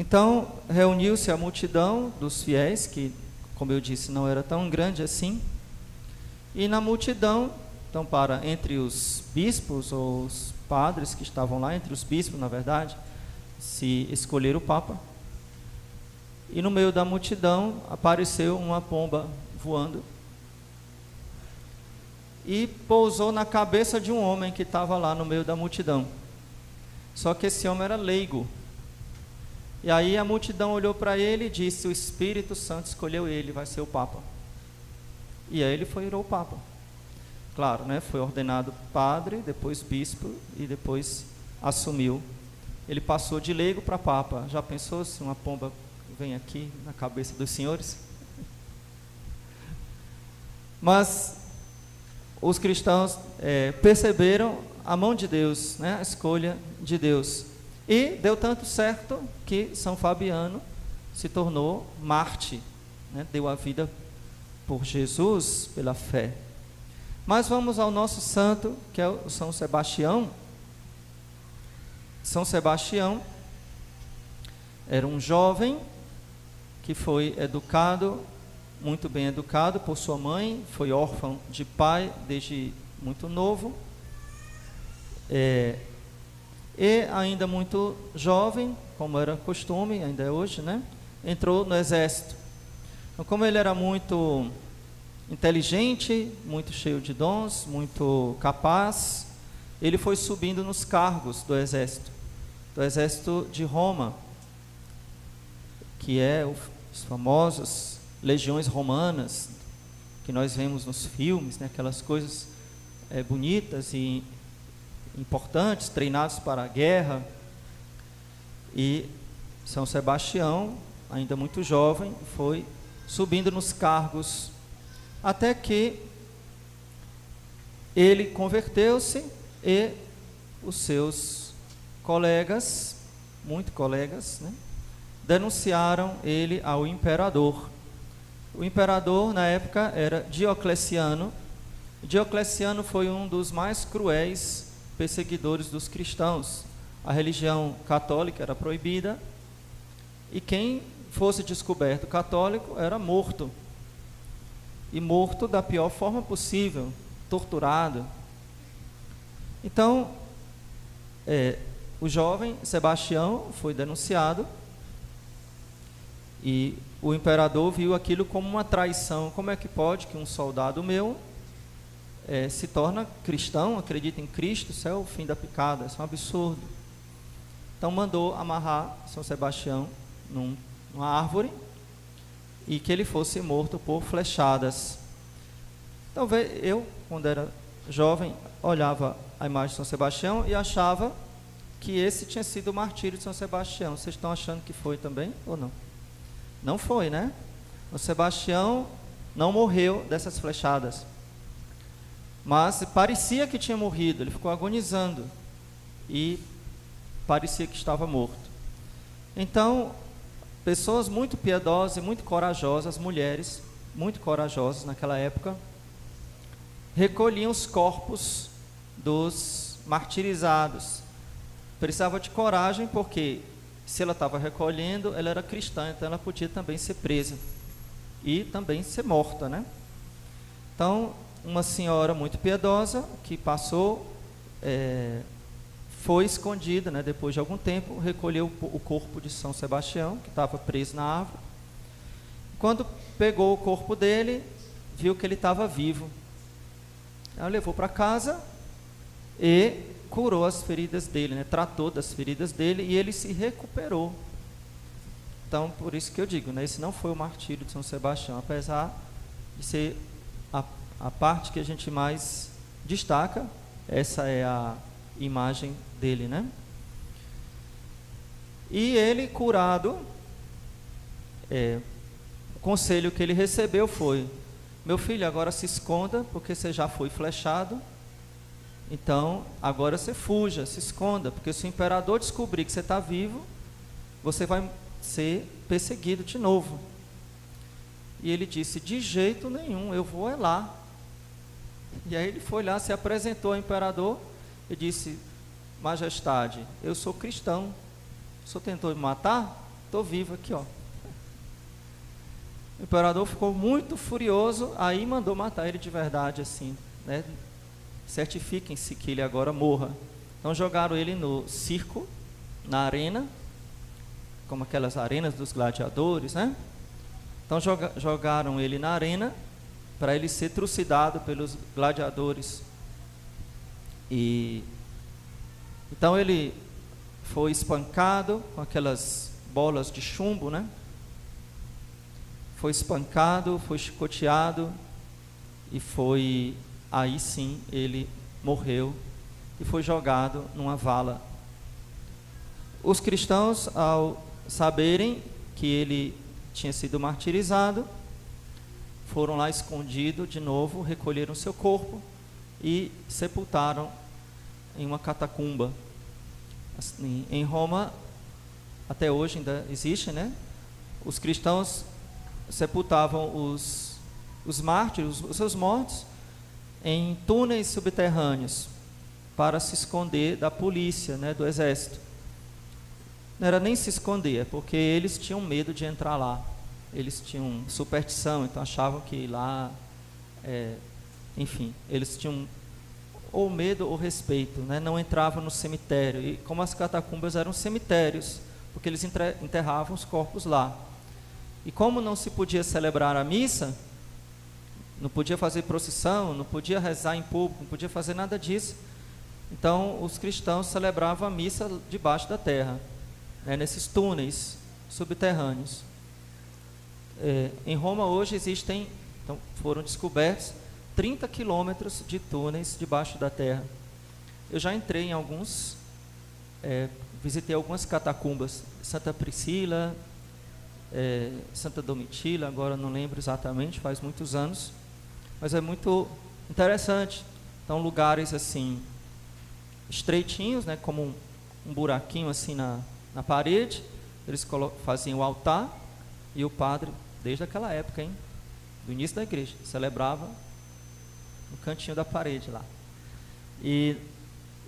Então, reuniu-se a multidão dos fiéis, que, como eu disse, não era tão grande assim. E na multidão, então, entre os bispos ou os padres que estavam lá, entre os bispos, na verdade, se escolher o Papa. E no meio da multidão apareceu uma pomba voando e pousou na cabeça de um homem que estava lá no meio da multidão. Só que esse homem era leigo. E aí a multidão olhou para ele e disse: o Espírito Santo escolheu ele, vai ser o Papa. E aí ele virou o Papa. Claro, né? Foi ordenado padre, depois bispo e depois assumiu. Ele passou de leigo para Papa. Já pensou se uma pomba vem aqui na cabeça dos senhores? Mas os cristãos perceberam a mão de Deus, né? A escolha de Deus. E deu tanto certo que São Fabiano se tornou mártir, né? Deu a vida por Jesus pela fé. Mas vamos ao nosso santo, que é o São Sebastião. São Sebastião era um jovem que foi educado, muito bem educado por sua mãe, foi órfão de pai desde muito novo, e ainda muito jovem, como era costume, ainda é hoje, né? Entrou no exército. Então, como ele era muito inteligente, muito cheio de dons, muito capaz, ele foi subindo nos cargos do exército de Roma, que é os famosos legiões romanas, que nós vemos nos filmes, né? Aquelas coisas bonitas e importantes, treinados para a guerra. E São Sebastião, ainda muito jovem, foi subindo nos cargos, até que ele converteu-se e os seus colegas, muitos colegas, né, denunciaram ele ao imperador. O imperador na época era Diocleciano. Diocleciano foi um dos mais cruéis perseguidores dos cristãos. A religião católica era proibida e quem fosse descoberto católico era morto. E morto da pior forma possível, torturado. Então, o jovem Sebastião foi denunciado e o imperador viu aquilo como uma traição. Como é que pode que um soldado meu se torna cristão, acredita em Cristo? Isso é o fim da picada, isso é um absurdo. Então mandou amarrar São Sebastião numa árvore e que ele fosse morto por flechadas. Então eu, quando era jovem, olhava a imagem de São Sebastião e achava que esse tinha sido o martírio de São Sebastião. Vocês estão achando que foi também ou não? Não foi, né? São Sebastião não morreu dessas flechadas, mas parecia que tinha morrido. Ele ficou agonizando e parecia que estava morto. Então, pessoas muito piedosas e muito corajosas, mulheres muito corajosas naquela época, recolhiam os corpos dos martirizados. Precisava de coragem, porque se ela estava recolhendo, ela era cristã, então ela podia também ser presa e também ser morta, né? Então, uma senhora muito piedosa que passou, foi escondida, né? Depois de algum tempo, recolheu o corpo de São Sebastião, que estava preso na árvore. Quando pegou o corpo dele, viu que ele estava vivo. Ela levou para casa e curou as feridas dele, né? Tratou das feridas dele e ele se recuperou. Então, por isso que eu digo, né? Esse não foi o martírio de São Sebastião, apesar de ser a parte que a gente mais destaca. Essa é a imagem dele, né? E ele curado, o conselho que ele recebeu foi: meu filho, agora se esconda, porque você já foi flechado. Então, agora você fuja, se esconda, porque se o imperador descobrir que você está vivo, você vai ser perseguido de novo. E ele disse: de jeito nenhum, eu vou lá. E aí ele foi lá, se apresentou ao imperador e disse: majestade, eu sou cristão, o senhor tentou me matar? estou vivo aqui, ó. O imperador ficou muito furioso, aí mandou matar ele de verdade, assim, né? Certifiquem-se que ele agora morra. Então jogaram ele no circo, na arena, como aquelas arenas dos gladiadores, né? Então jogaram ele na arena para ele ser trucidado pelos gladiadores. E então ele foi espancado com aquelas bolas de chumbo, né? Foi espancado, foi chicoteado e aí sim ele morreu e foi jogado numa vala. Os cristãos, ao saberem que ele tinha sido martirizado, foram lá escondido de novo, recolheram seu corpo e sepultaram em uma catacumba. Assim, em Roma, até hoje ainda existe, né? Os cristãos sepultavam os mártires, os seus mortos, em túneis subterrâneos, para se esconder da polícia, né, do exército. Não era nem se esconder, é porque eles tinham medo de entrar lá. Eles tinham superstição, então achavam que lá, enfim, eles tinham ou medo ou respeito, né? Não entravam no cemitério. E como as catacumbas eram cemitérios, porque eles enterravam os corpos lá. E como não se podia celebrar a missa, não podia fazer procissão, não podia rezar em público, não podia fazer nada disso, então os cristãos celebravam a missa debaixo da terra, né, nesses túneis subterrâneos. Em Roma hoje existem, então foram descobertos 30 quilômetros de túneis debaixo da terra. Eu já entrei em alguns, visitei algumas catacumbas, Santa Priscila, Santa Domitila, agora não lembro exatamente, faz muitos anos, mas é muito interessante. Então lugares assim, estreitinhos, né, como um buraquinho assim na parede, eles faziam o altar, e o padre, desde aquela época, do início da igreja, celebrava no cantinho da parede lá. E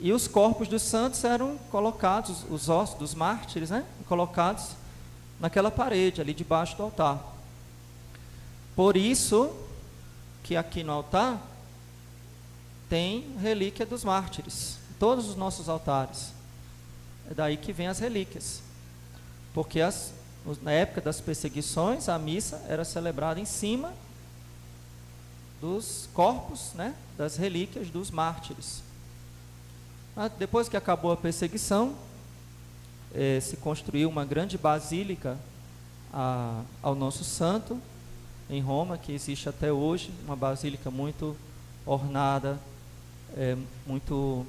os corpos dos santos eram colocados, os ossos dos mártires, né, colocados naquela parede, ali debaixo do altar. Por isso que aqui no altar tem relíquia dos mártires, todos os nossos altares. É daí que vem as relíquias, porque na época das perseguições, a missa era celebrada em cima dos corpos, né, das relíquias dos mártires. Mas depois que acabou a perseguição, se construiu uma grande basílica ao nosso santo, em Roma, que existe até hoje, uma basílica muito ornada, muito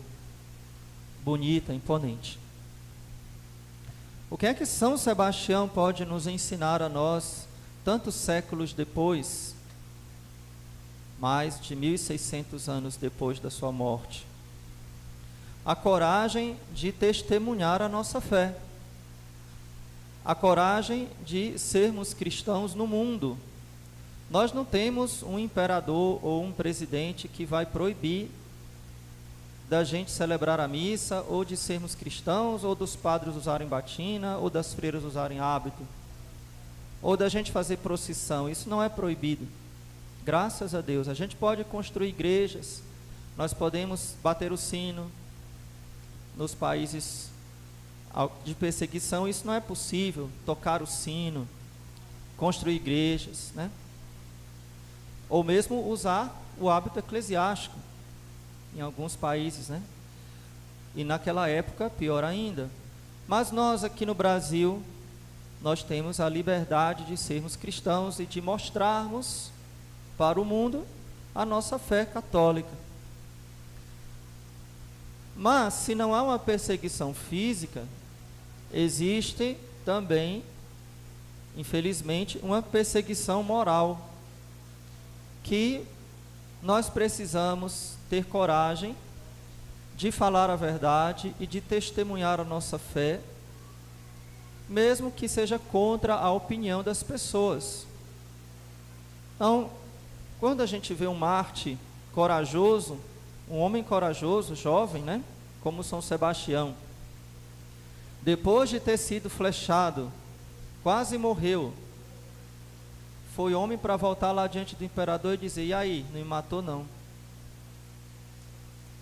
bonita, imponente. O que é que São Sebastião pode nos ensinar a nós, tantos séculos depois, mais de 1600 anos depois da sua morte? A coragem de testemunhar a nossa fé, a coragem de sermos cristãos no mundo. Nós não temos um imperador ou um presidente que vai proibir da gente celebrar a missa, ou de sermos cristãos, ou dos padres usarem batina, ou das freiras usarem hábito, ou da gente fazer procissão. Isso não é proibido, graças a Deus. A gente pode construir igrejas, nós podemos bater o sino. Nos países de perseguição isso não é possível, tocar o sino, construir igrejas, né? Ou mesmo usar o hábito eclesiástico em alguns países, né? E naquela época, pior ainda. Mas nós aqui no Brasil, nós temos a liberdade de sermos cristãos e de mostrarmos para o mundo a nossa fé católica. Mas, se não há uma perseguição física, existe também, infelizmente, uma perseguição moral, que nós precisamos ter coragem de falar a verdade e de testemunhar a nossa fé, mesmo que seja contra a opinião das pessoas. Então, quando a gente vê um mártir corajoso, um homem corajoso, jovem, né, como São Sebastião, depois de ter sido flechado quase morreu, foi homem para voltar lá diante do imperador e dizer: e aí, não me matou não?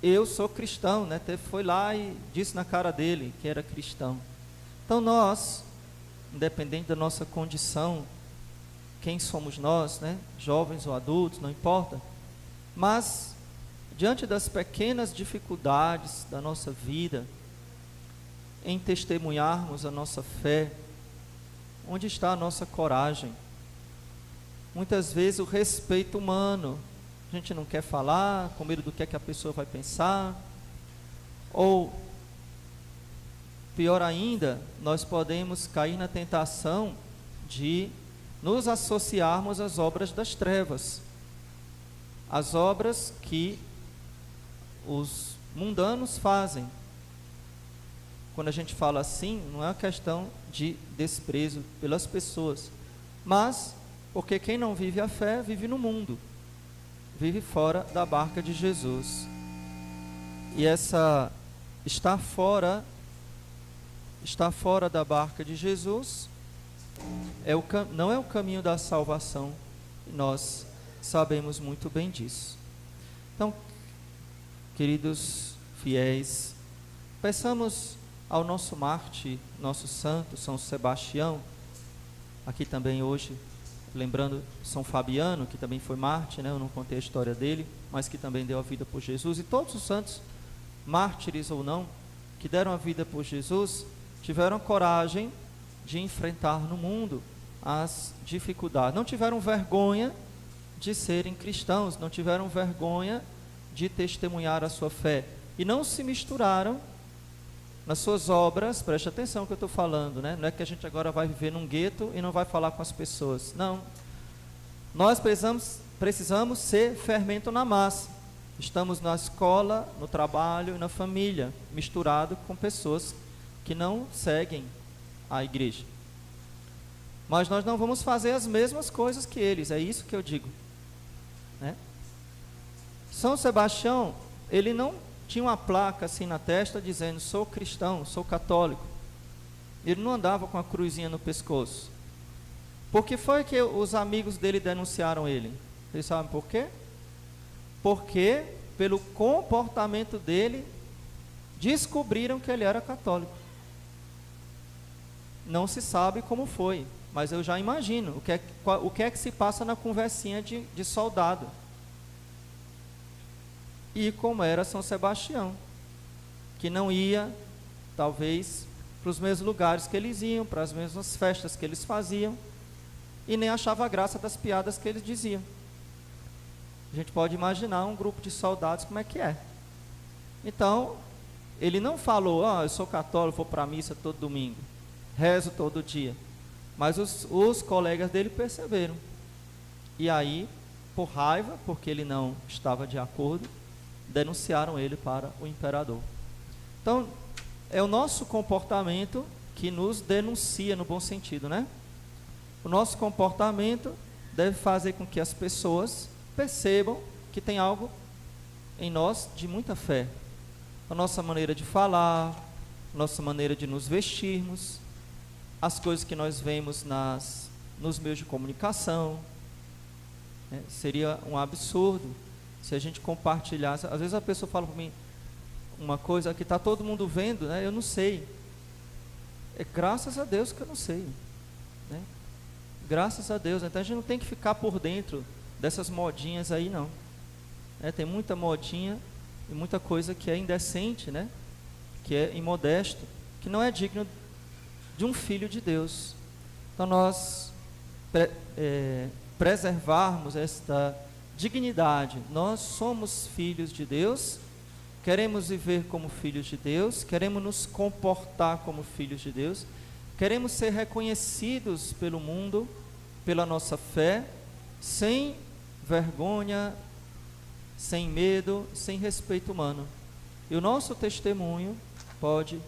Eu sou cristão, né? Foi lá e disse na cara dele que era cristão. Então nós, independente da nossa condição, quem somos nós, né? Jovens ou adultos, não importa, mas diante das pequenas dificuldades da nossa vida, em testemunharmos a nossa fé, onde está a nossa coragem? Muitas vezes o respeito humano, a gente não quer falar, com medo do que é que a pessoa vai pensar, ou pior ainda, nós podemos cair na tentação de nos associarmos às obras das trevas, as obras que os mundanos fazem. Quando a gente fala assim, não é uma questão de desprezo pelas pessoas, mas porque quem não vive a fé, vive no mundo, vive fora da barca de Jesus. E essa estar fora da barca de Jesus não é o caminho da salvação, e nós sabemos muito bem disso. Então, queridos fiéis, peçamos ao nosso mártir, nosso santo, São Sebastião, aqui também hoje, lembrando São Fabiano, que também foi mártir, né? Eu não contei a história dele, mas que também deu a vida por Jesus, e todos os santos, mártires ou não, que deram a vida por Jesus, tiveram coragem de enfrentar no mundo as dificuldades, não tiveram vergonha de serem cristãos, não tiveram vergonha de testemunhar a sua fé, e não se misturaram nas suas obras. Preste atenção no que eu estou falando, né? Não é que a gente agora vai viver num gueto e não vai falar com as pessoas, não. Nós precisamos ser fermento na massa. Estamos na escola, no trabalho e na família, misturado com pessoas que não seguem a igreja. Mas nós não vamos fazer as mesmas coisas que eles, é isso que eu digo, né? São Sebastião, ele não tinha uma placa assim na testa dizendo: sou cristão, sou católico. Ele não andava com a cruzinha no pescoço. Por que foi que os amigos dele denunciaram ele? Vocês sabem por quê? Porque pelo comportamento dele descobriram que ele era católico. Não se sabe como foi, mas eu já imagino o que é que se passa na conversinha de soldado. E como era São Sebastião, que não ia, talvez, para os mesmos lugares que eles iam, para as mesmas festas que eles faziam, e nem achava graça das piadas que eles diziam. A gente pode imaginar um grupo de soldados como é que é. Então, ele não falou: eu sou católico, vou para a missa todo domingo, rezo todo dia. Mas os colegas dele perceberam. E aí, por raiva, porque ele não estava de acordo, denunciaram ele para o imperador. Então, é o nosso comportamento que nos denuncia, no bom sentido, né? O nosso comportamento deve fazer com que as pessoas percebam que tem algo em nós de muita fé. A nossa maneira de falar, a nossa maneira de nos vestirmos, as coisas que nós vemos nos meios de comunicação, né? Seria um absurdo se a gente compartilhasse. Às vezes a pessoa fala para mim uma coisa que está todo mundo vendo, né? Eu não sei. É graças a Deus que eu não sei, né? Graças a Deus. Então a gente não tem que ficar por dentro dessas modinhas aí, não. Tem muita modinha e muita coisa que é indecente, né? Que é imodesto, que não é digno de um filho de Deus. Então nós preservarmos esta dignidade. Nós somos filhos de Deus, queremos viver como filhos de Deus, queremos nos comportar como filhos de Deus, queremos ser reconhecidos pelo mundo, pela nossa fé, sem vergonha, sem medo, sem respeito humano. E o nosso testemunho pode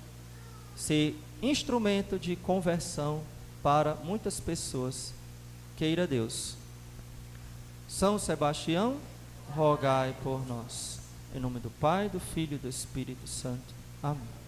ser instrumento de conversão para muitas pessoas. Queira Deus. São Sebastião, rogai por nós. Em nome do Pai, do Filho e do Espírito Santo. Amém.